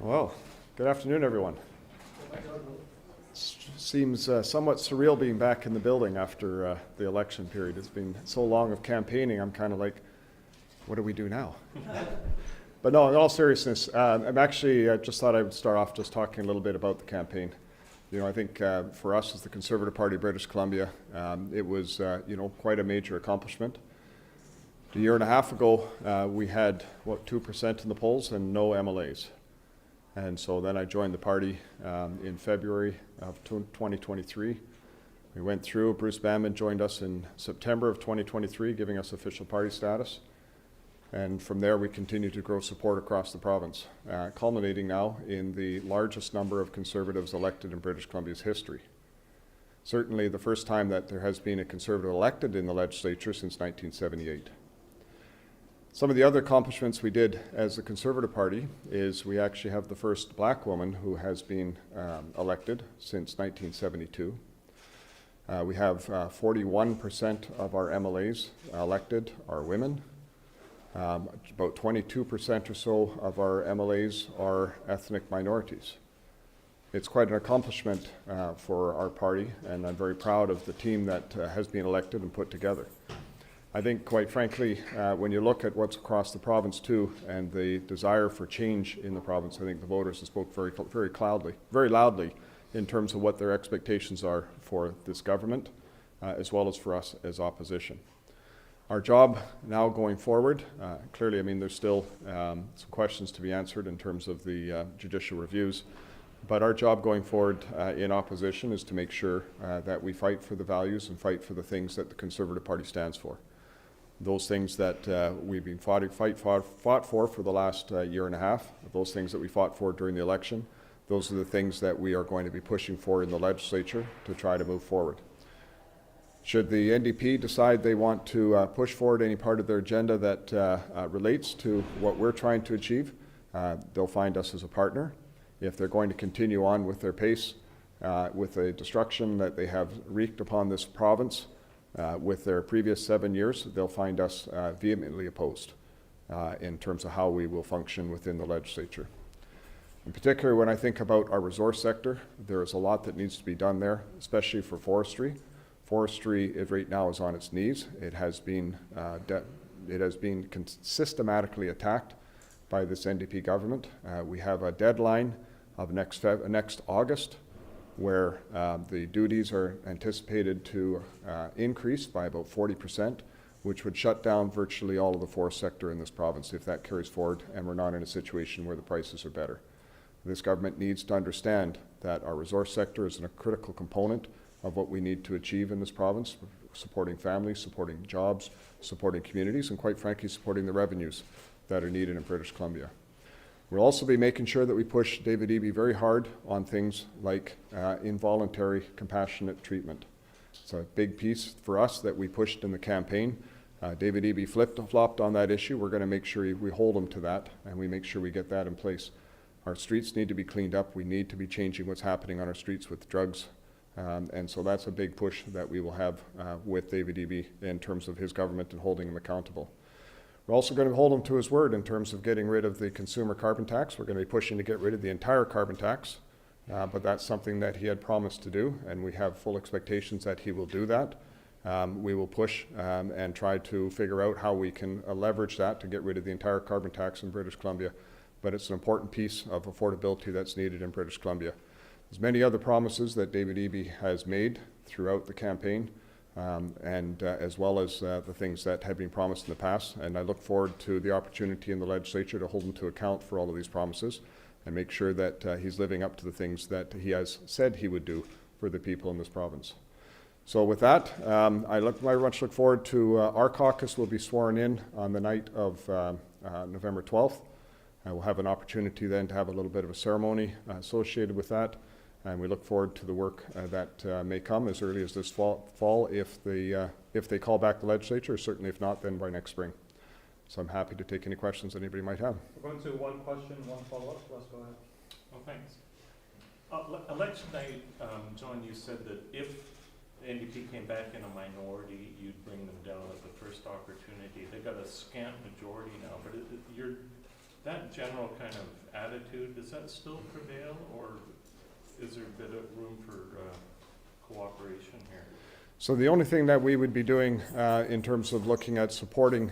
Well, good afternoon, everyone. Seems somewhat surreal being back in the building after the election period. It's been so long of campaigning, I'm kind of like, what do we do now? But no, in all seriousness, I'm actually just thought I would start off just talking a little bit about the campaign. You know, I think for us as the Conservative Party of British Columbia, it was, quite a major accomplishment. A year and a half ago, we had, 2% in the polls and no MLAs. And so then I joined the party in February of 2023. We went through, Bruce Bamman joined us in September of 2023, giving us official party status. And from there, we continued to grow support across the province, culminating now in the largest number of Conservatives elected in British Columbia's history. Certainly the first time that there has been a Conservative elected in the legislature since 1978. Some of the other accomplishments we did as the Conservative Party is we actually have the first black woman who has been elected since 1972. We have 41% of our MLAs elected are women. About 22% or so of our MLAs are ethnic minorities. It's quite an accomplishment for our party, and I'm very proud of the team that has been elected and put together. I think, quite frankly, when you look at what's across the province too, and the desire for change in the province, I think the voters have spoke very loudly in terms of what their expectations are for this government, as well as for us as opposition. Our job now going forward, clearly, I mean, there's still some questions to be answered in terms of the judicial reviews, but our job going forward in opposition is to make sure that we fight for the values and fight for the things that the Conservative Party stands for. Those things that we've been fought for the last year and a half, those things that we fought for during the election, those are the things that we are going to be pushing for in the legislature to try to move forward. Should the NDP decide they want to push forward any part of their agenda that relates to what we're trying to achieve, they'll find us as a partner. If they're going to continue on with their pace, with the destruction that they have wreaked upon this province, with their previous 7 years, they'll find us vehemently opposed in terms of how we will function within the legislature. In particular, when I think about our resource sector, there is a lot that needs to be done there, especially for forestry. Forestry right now is on its knees. It has been systematically attacked by this NDP government. We have a deadline of next August, where the duties are anticipated to increase by about 40%, which would shut down virtually all of the forest sector in this province if that carries forward and we're not in a situation where the prices are better. This government needs to understand that our resource sector is a critical component of what we need to achieve in this province, supporting families, supporting jobs, supporting communities, and quite frankly, supporting the revenues that are needed in British Columbia. We'll also be making sure that we push David Eby very hard on things like involuntary compassionate treatment. It's a big piece for us that we pushed in the campaign. David Eby flopped on that issue. We're going to make sure we hold him to that, and we make sure we get that in place. Our streets need to be cleaned up. We need to be changing what's happening on our streets with drugs. And so that's a big push that we will have with David Eby in terms of his government and holding him accountable. We're also going to hold him to his word in terms of getting rid of the consumer carbon tax. We're going to be pushing to get rid of the entire carbon tax, but that's something that he had promised to do, and we have full expectations that he will do that. We will push and try to figure out how we can leverage that to get rid of the entire carbon tax in British Columbia, but it's an important piece of affordability that's needed in British Columbia. There's many other promises that David Eby has made throughout the campaign, and as well as the things that have been promised in the past. And I look forward to the opportunity in the legislature to hold him to account for all of these promises and make sure that he's living up to the things that he has said he would do for the people in this province. So with that, I very much look forward to our caucus will be sworn in on the night of November 12th. We'll have an opportunity then to have a little bit of a ceremony associated with that. And we look forward to the work that may come as early as this fall if they call back the legislature, or certainly if not, then by next spring. So I'm happy to take any questions anybody might have. We're going to one question, one follow-up. Let's go ahead. Well, thanks. Election night, John, you said that if the NDP came back in a minority, you'd bring them down at the first opportunity. They got a scant majority now, but you're that general kind of attitude, does that still prevail, or is there a bit of room for cooperation here? So the only thing that we would be doing in terms of looking at supporting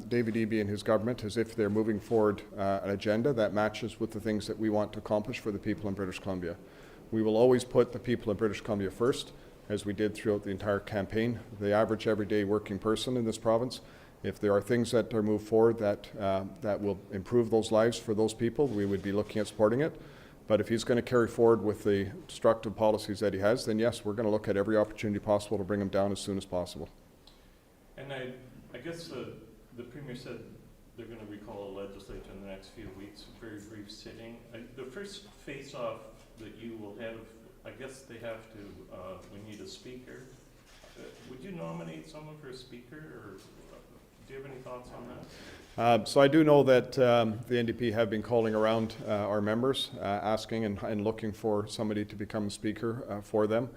David Eby and his government is if they're moving forward an agenda that matches with the things that we want to accomplish for the people in British Columbia. We will always put the people of British Columbia first, as we did throughout the entire campaign. The average everyday working person in this province, if there are things that are moved forward that will improve those lives for those people, we would be looking at supporting it. But if he's going to carry forward with the destructive policies that he has, then yes, we're going to look at every opportunity possible to bring him down as soon as possible. And I guess the Premier said they're going to recall a legislature in the next few weeks, a very brief sitting. The first face-off that you will have, I guess they have to, we need a speaker. Would you nominate someone for a speaker, or do you have any thoughts on that? So I do know that the NDP have been calling around our members, asking and looking for somebody to become speaker for them.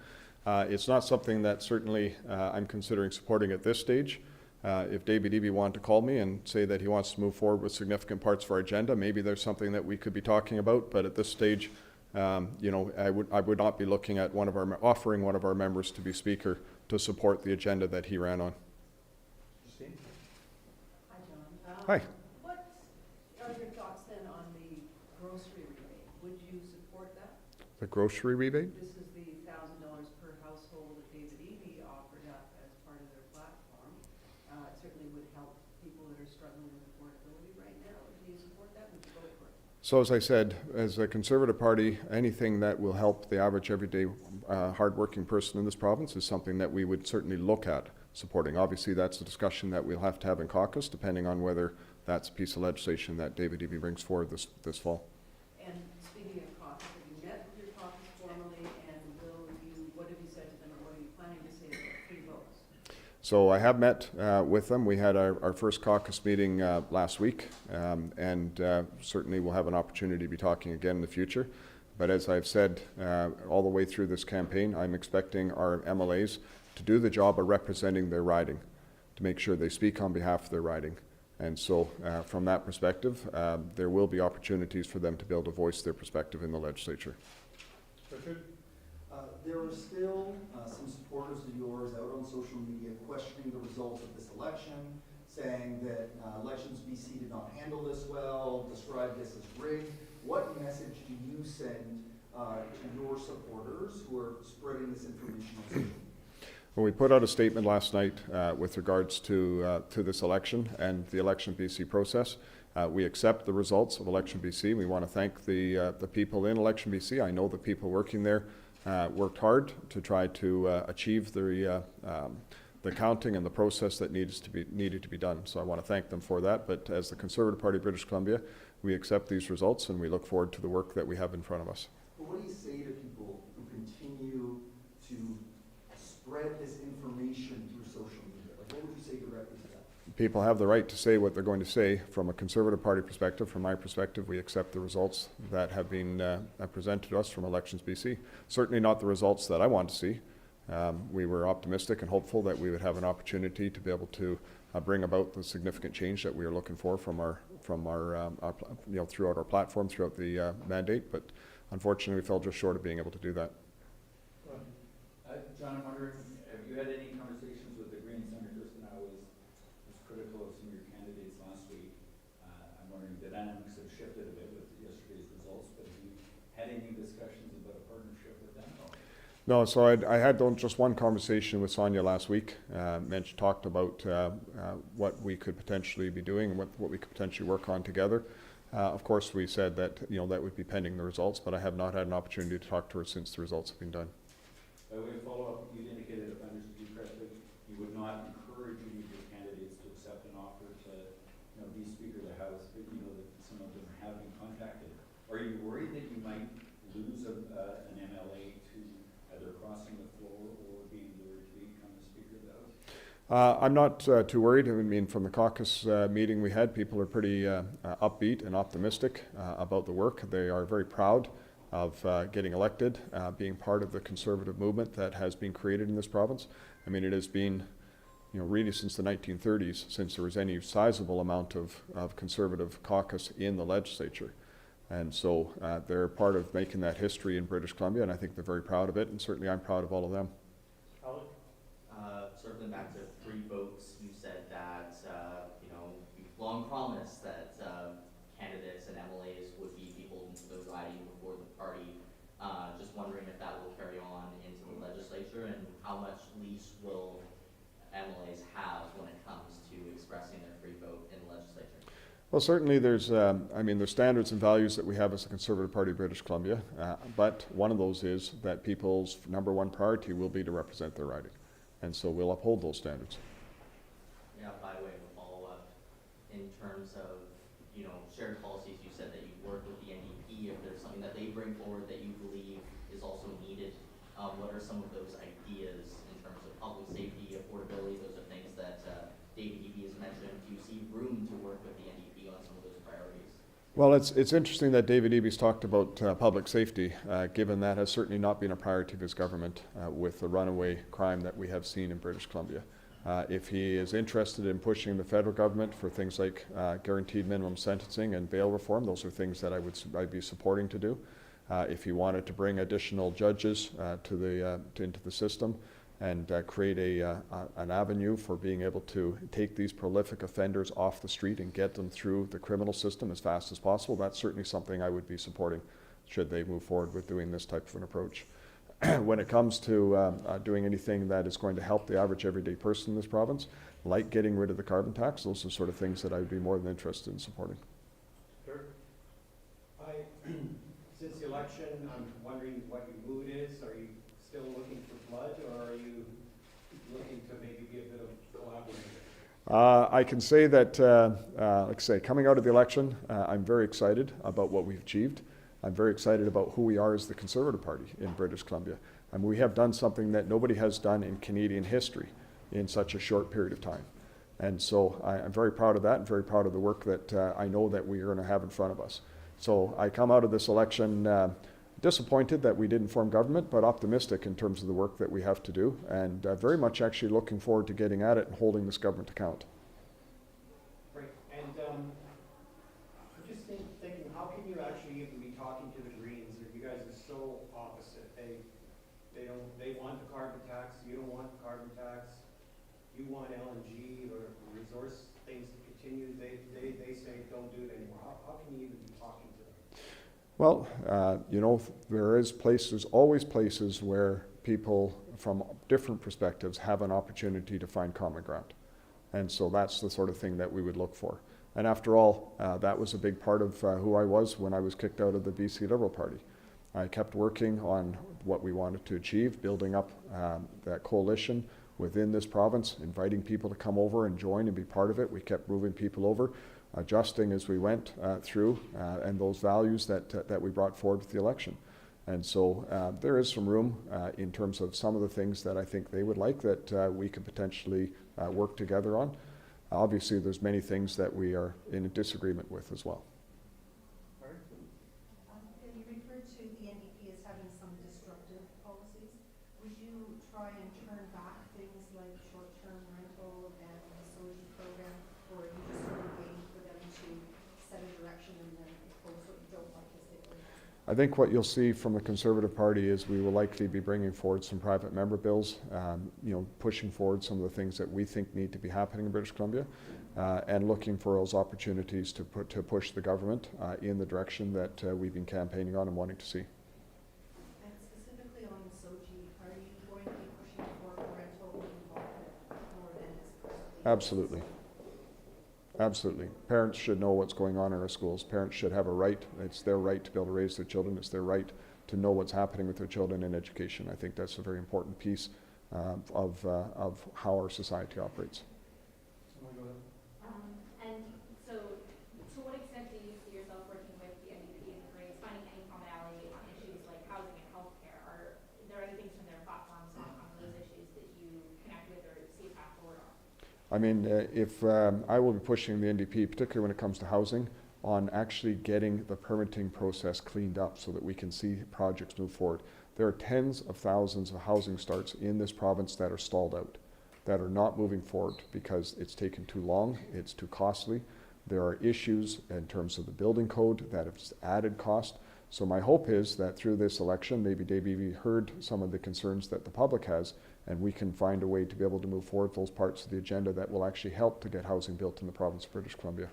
It's not something that certainly I'm considering supporting at this stage. If David Eby wanted to call me and say that he wants to move forward with significant parts of our agenda, maybe there's something that we could be talking about. But at this stage, you know, I would not be looking at offering one of our members to be speaker to support the agenda that he ran on. Christine? Hi, John. Hi. What are your thoughts then on the grocery rebate? Would you support that? The grocery rebate? This is the $1,000 per household that David Eby offered up as part of their platform. It certainly would help people that are struggling with affordability right now. Do you support that? Would you vote for it? So as I said, as a Conservative Party, anything that will help the average everyday hardworking person in this province is something that we would certainly look at supporting. Obviously, that's a discussion that we'll have to have in caucus, depending on whether that's a piece of legislation that David Eby brings forward this fall. And speaking of caucus, have you met with your caucus formally, and what have you said to them, or what are you planning to say about free votes? So I have met with them. We had our first caucus meeting last week, and certainly we'll have an opportunity to be talking again in the future. But as I've said all the way through this campaign, I'm expecting our MLAs to do the job of representing their riding, to make sure they speak on behalf of their riding. And so from that perspective, there will be opportunities for them to be able to voice their perspective in the legislature. Richard? There are still some supporters of yours out on social media questioning the results of this election, saying that Elections BC did not handle this well, described this as rigged. What message do you send to your supporters who are spreading this information on social media? Well, we put out a statement last night with regards to this election and the Election BC process. We accept the results of Election BC. We want to thank the people in Election BC. I know the people working there worked hard to try to achieve the counting and the process that needed to be done. So I want to thank them for that. But as the Conservative Party of British Columbia, we accept these results and we look forward to the work that we have in front of us. But what do you say to people who continue to spread this information through social media? Like, what would you say directly to that? People have the right to say what they're going to say. From a Conservative Party perspective, from my perspective, we accept the results that have been presented to us from Elections BC. Certainly not the results that I want to see. We were optimistic and hopeful that we would have an opportunity to be able to bring about the significant change that we are looking for from our you know, throughout our platform, throughout the mandate. But unfortunately, we fell just short of being able to do that. John, I'm wondering, have you had any conversations with the Green Senator? Kristen, I was critical of some of your candidates last week. I'm wondering, the dynamics have shifted a bit with yesterday's results, but have you had any discussions about a partnership with them? No, so I had just one conversation with Sonia last week. Talked about what we could potentially be doing and what we could potentially work on together. Of course, we said that, you know, that would be pending the results, but I have not had an opportunity to talk to her since the results have been done. By way of follow-up, you indicated, if I understood you correctly, you would not encourage any of your candidates to accept an offer to, you know, be Speaker of the House, but you know that some of them have been contacted. Are you worried that you might lose an MLA to either crossing the floor or being lured to become the Speaker of the House? I'm not too worried. I mean, from the caucus meeting we had, people are pretty upbeat and optimistic about the work. They are very proud of getting elected, being part of the Conservative movement that has been created in this province. I mean, it has been really since the 1930s, since there was any sizable amount of conservative caucus in the legislature. And so they're part of making that history in British Columbia, and I think they're very proud of it, and certainly I'm proud of all of them. Alec? Circling back to free votes, you said that, you've long promised that candidates and MLAs would be people who are riding before the party. Just wondering if that will carry on into the legislature, and how much leash will MLAs have when it comes to expressing their free vote in the legislature? Well, certainly there's standards and values that we have as a Conservative Party of British Columbia, but one of those is that people's number one priority will be to represent their riding. And so we'll uphold those standards. Yeah, by way of a follow-up, in terms of, shared policies, you said that you work with the NDP. If there's something that they bring forward that you believe is also needed, what are some of those ideas in terms of public safety, affordability? Those are things that David Eby has mentioned. Do you see room to work with the NDP on some of those priorities? Well, it's interesting that David Eby's talked about public safety, given that has certainly not been a priority of his government with the runaway crime that we have seen in British Columbia. If he is interested in pushing the federal government for things like guaranteed minimum sentencing and bail reform, those are things that I'd be supporting to do. If he wanted to bring additional judges into the system and create an avenue for being able to take these prolific offenders off the street and get them through the criminal system as fast as possible, that's certainly something I would be supporting should they move forward with doing this type of an approach. When it comes to doing anything that is going to help the average everyday person in this province, like getting rid of the carbon tax, those are the sort of things that I would be more than interested in supporting. Dirk? Since the election, I'm wondering what your mood is. Are you still looking for blood, or are you looking to maybe be a bit of collaborator? I can say that, like I say, coming out of the election, I'm very excited about what we've achieved. I'm very excited about who we are as the Conservative Party in British Columbia. And we have done something that nobody has done in Canadian history in such a short period of time. And so I'm very proud of that, and very proud of the work that I know that we are going to have in front of us. So I come out of this election disappointed that we didn't form government, but optimistic in terms of the work that we have to do, and very much actually looking forward to getting at it and holding this government to account. Right, and I'm just thinking, how can you actually even be talking to the Greens if you guys are so opposite? They want the carbon tax, you don't want the carbon tax, you want LNG or resource things to continue, they say don't do it anymore. How can you even be talking to them? Well, there's always places where people from different perspectives have an opportunity to find common ground. And so that's the sort of thing that we would look for. And after all, that was a big part of who I was when I was kicked out of the BC Liberal Party. I kept working on what we wanted to achieve, building up that coalition within this province, inviting people to come over and join and be part of it. We kept moving people over, adjusting as we went through, and those values that we brought forward with the election. And so there is some room in terms of some of the things that I think they would like that we could potentially work together on. Obviously, there's many things that we are in a disagreement with as well. You referred to the NDP as having some destructive policies. Would you try and turn back things like short-term rental and the SOGI program, or are you just sort of waiting for them to set a direction and then oppose what you don't like as they go? I think what you'll see from the Conservative Party is we will likely be bringing forward some private member bills, pushing forward some of the things that we think need to be happening in British Columbia, and looking for those opportunities to push the government in the direction that we've been campaigning on and wanting to see. And specifically on the SOGI, are you going to be pushing for parental involvement more than is presently? Absolutely. Absolutely. Parents should know what's going on in our schools. Parents should have a right. It's their right to be able to raise their children. It's their right to know what's happening with their children in education. I think that's a very important piece of how our society operates. And so, to what extent do you see yourself working with the NDP and the Greens, finding any commonality on issues like housing and healthcare? Are there any things from their platforms on those issues that you connect with or see a path forward on? I mean, if I will be pushing the NDP, particularly when it comes to housing, on actually getting the permitting process cleaned up so that we can see projects move forward. There are tens of thousands of housing starts in this province that are stalled out. that are not moving forward because it's taken too long, it's too costly. There are issues in terms of the building code that have added cost. So my hope is that through this election, maybe Davey heard some of the concerns that the public has, and we can find a way to be able to move forward those parts of the agenda that will actually help to get housing built in the province of British Columbia.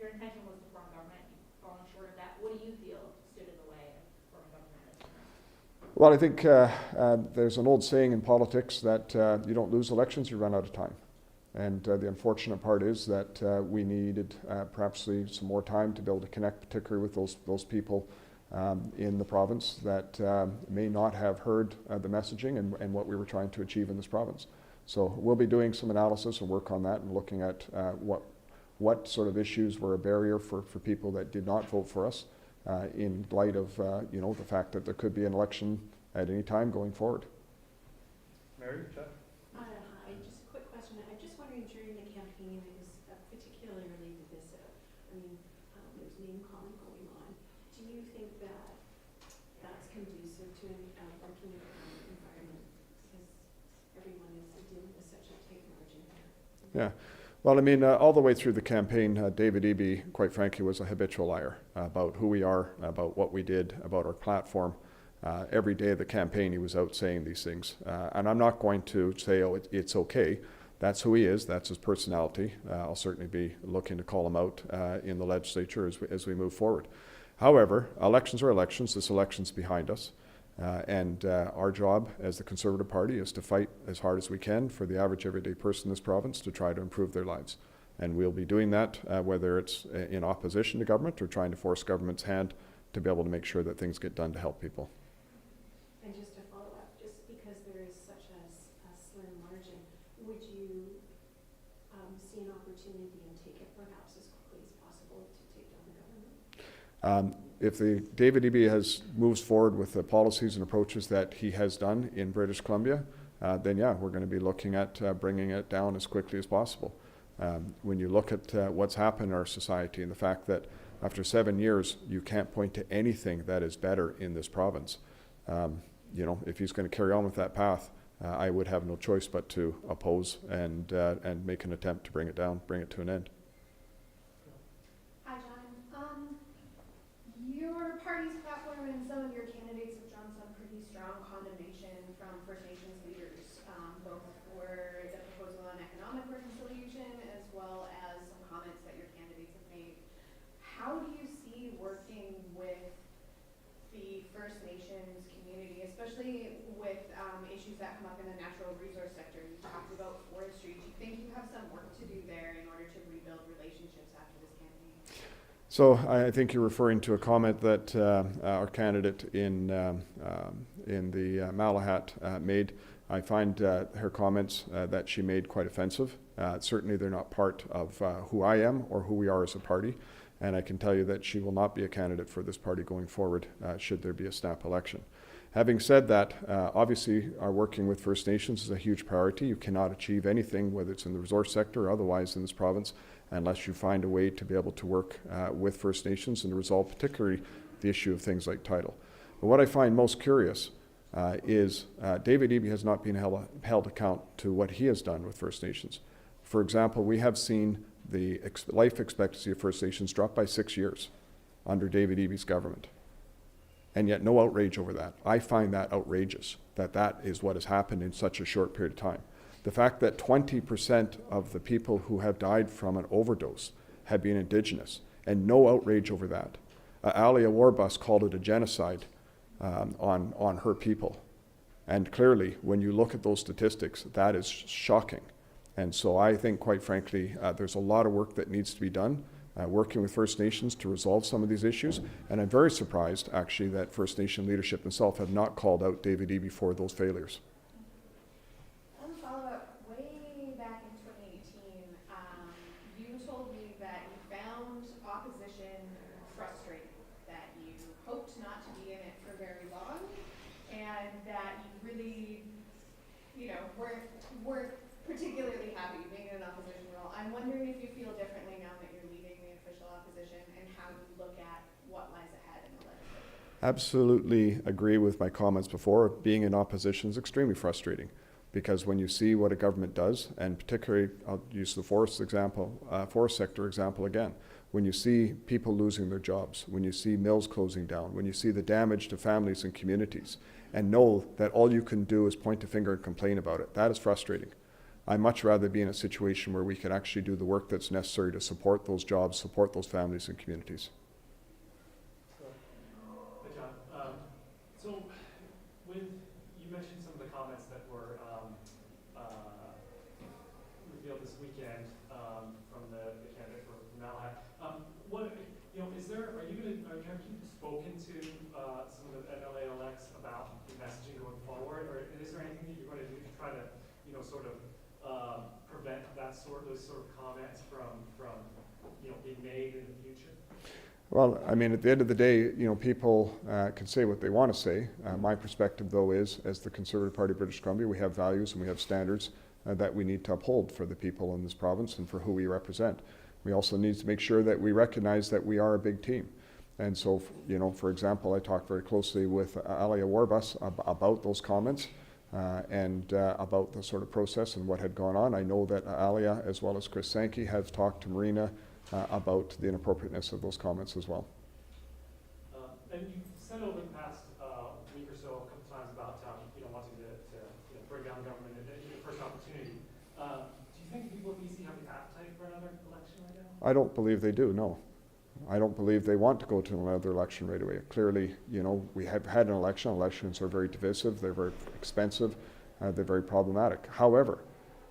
Your intention was to form government, you've fallen short of that. What do you feel stood in the way of forming government? Well, I think there's an old saying in politics that you don't lose elections, you run out of time. And the unfortunate part is that we needed perhaps some more time to be able to connect, particularly with those people in the province that may not have heard the messaging and what we were trying to achieve in this province. So we'll be doing some analysis and work on that and looking at what sort of issues were a barrier for people that did not vote for us in light of the fact that there could be an election at any time going forward. Mary, Jeff? Hi, just a quick question. I'm just wondering, during the campaign, it was particularly divisive. I mean, there's name calling going on. Do you think that that's conducive to a working environment? Because everyone is dealing with such a tight margin here. Yeah. Well, I mean, all the way through the campaign, David Eby, quite frankly, was a habitual liar about who we are, about what we did, about our platform. Every day of the campaign, he was out saying these things. And I'm not going to say, oh, it's okay. That's who he is. That's his personality. I'll certainly be looking to call him out in the legislature as we move forward. However, elections are elections. This election's behind us. And our job as the Conservative Party is to fight as hard as we can for the average everyday person in this province to try to improve their lives. And we'll be doing that whether it's in opposition to government or trying to force government's hand to be able to make sure that things get done to help people. And just to follow up, just because there is such a slim margin, would you see an opportunity and take it perhaps as quickly as possible to take down the government? If David Eby moves forward with the policies and approaches that he has done in British Columbia, then yeah, we're going to be looking at bringing it down as quickly as possible. When you look at what's happened in our society and the fact that after 7 years, you can't point to anything that is better in this province. If he's going to carry on with that path, I would have no choice but to oppose and make an attempt to bring it down, bring it to an end. Hi, John. Your party's platform and some of your candidates have drawn some pretty strong condemnation from First Nations leaders, both for the proposal on economic reconciliation as well as some comments that your candidates have made. How do you see working with the First Nations community, especially with issues that come up in the natural resource sector? You talked about forestry. Do you think you have some work to do there in order to rebuild relationships after this campaign? So I think you're referring to a comment that our candidate in the Malahat made. I find her comments that she made quite offensive. Certainly they're not part of who I am or who we are as a party. And I can tell you that she will not be a candidate for this party going forward should there be a snap election. Having said that, obviously our working with First Nations is a huge priority. You cannot achieve anything, whether it's in the resource sector or otherwise in this province, unless you find a way to be able to work with First Nations and to resolve particularly the issue of things like title. But what I find most curious is David Eby has not been held account to what he has done with First Nations. For example, we have seen the life expectancy of First Nations drop by 6 years under David Eby's government. And yet no outrage over that. I find that outrageous, that is what has happened in such a short period of time. The fact that 20% of the people who have died from an overdose have been Indigenous, and no outrage over that. Alia Warbus called it a genocide on her people. And clearly, when you look at those statistics, that is shocking. And so I think, quite frankly, there's a lot of work that needs to be done, working with First Nations to resolve some of these issues. And I'm very surprised, actually, that First Nation leadership themselves have not called out David Eby for those failures. As a follow-up, way back in 2018, you told me that you found opposition frustrating, that you hoped not to be in it for very long, and that you really, weren't particularly happy being in an opposition role. I'm wondering if you feel differently now that you're leading the official opposition and how you look at what lies ahead in the legislature. Absolutely agree with my comments before. Being in opposition is extremely frustrating. Because when you see what a government does, and particularly, I'll use the forest sector example again, when you see people losing their jobs, when you see mills closing down, when you see the damage to families and communities, and know that all you can do is point a finger and complain about it, that is frustrating. I'd much rather be in a situation where we can actually do the work that's necessary to support those jobs, support those families and communities. Hey, John. So, you mentioned some of the comments that were revealed this weekend from the candidate for MLA. Have you spoken to some of the MLA elects about the messaging going forward, or is there anything that you're going to do to try to, sort of prevent those sort of comments from being made in the future? Well, I mean, at the end of the day, people can say what they want to say. My perspective, though, is as the Conservative Party of British Columbia, we have values and we have standards that we need to uphold for the people in this province and for who we represent. We also need to make sure that we recognize that we are a big team. And so, for example, I talked very closely with Alia Warbus about those comments and about the sort of process and what had gone on. I know that Alia, as well as Chris Sankey, have talked to Marina about the inappropriateness of those comments as well. And you've said over the past week or so a couple times about wanting to bring down the government at your first opportunity. Do you think people of BC have the appetite for another election right now? I don't believe they do, no. I don't believe they want to go to another election right away. Clearly, we have had an election. Elections are very divisive, they're very expensive, they're very problematic. However,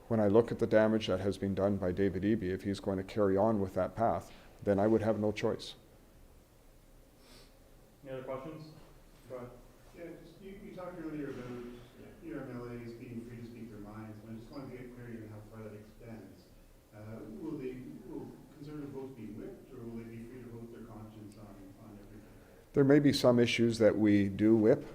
when I look at the damage that has been done by David Eby, if he's going to carry on with that path, then I would have no choice. Any other questions? Go ahead. Yeah, you talked earlier about your MLAs being free to speak their minds, and I just wanted to get clarity on how far that extends. Will Conservative votes be whipped, or will they be free to vote their conscience on everything? There may be some issues that we do whip.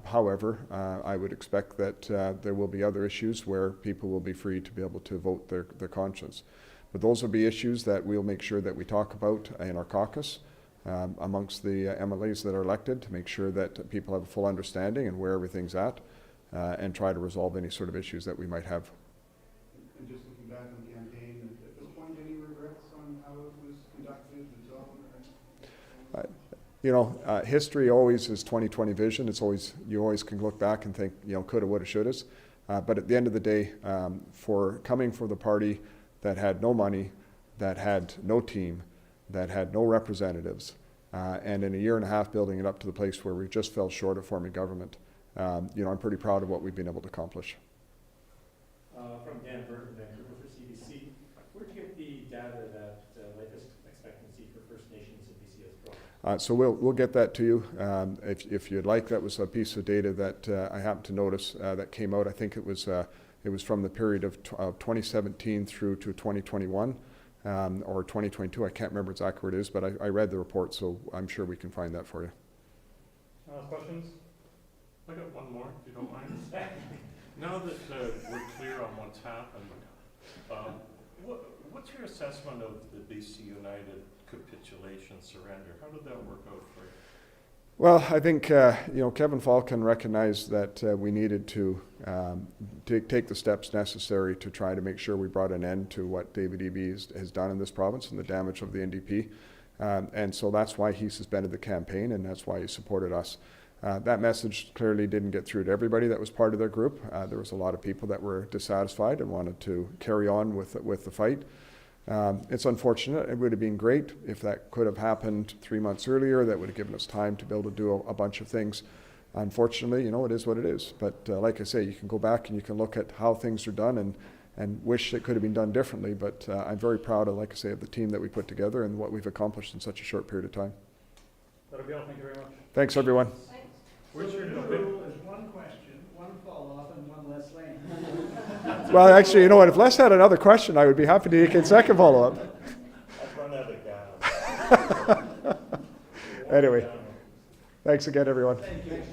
However, I would expect that there will be other issues where people will be free to be able to vote their conscience. But those will be issues that we'll make sure that we talk about in our caucus amongst the MLAs that are elected to make sure that people have a full understanding and where everything's at and try to resolve any sort of issues that we might have. And just looking back on the campaign, at this point, any regrets on how it was conducted? History always is 20/20 vision. You always can look back and think, coulda, woulda, shouldas. But at the end of the day, for coming from the party that had no money, that had no team, that had no representatives, and in a year and a half building it up to the place where we just fell short of forming government, I'm pretty proud of what we've been able to accomplish. From Dan Burton, Vancouver for CBC. Where did you get the data that life expectancy for First Nations in BC has dropped? So we'll get that to you. If you'd like, that was a piece of data that I happened to notice that came out. I think it was from the period of 2017 through to 2021 or 2022. I can't remember exactly where it is, but I read the report, so I'm sure we can find that for you. Questions? I got one more, if you don't mind. Now that we're clear on what's happened, what's your assessment of the BC United capitulation surrender? How did that work out for you? Well, I think Kevin Falcon recognized that we needed to take the steps necessary to try to make sure we brought an end to what David Eby has done in this province and the damage of the NDP. And so that's why he suspended the campaign, and that's why he supported us. That message clearly didn't get through to everybody that was part of their group. There was a lot of people that were dissatisfied and wanted to carry on with the fight. It's unfortunate. It would have been great if that could have happened 3 months earlier. That would have given us time to be able to do a bunch of things. Unfortunately, it is what it is. But like I say, you can go back and you can look at how things are done and wish it could have been done differently. But I'm very proud of, like I say, of the team that we put together and what we've accomplished in such a short period of time. That'll be all. Thank you very much. Thanks, everyone. Where's your The rule is one question, one follow-up, and one less lane. Well, actually, you know what? If Les had another question, I would be happy to take a second follow-up. I've run out of gas. Anyway, thanks again, everyone. Thank you.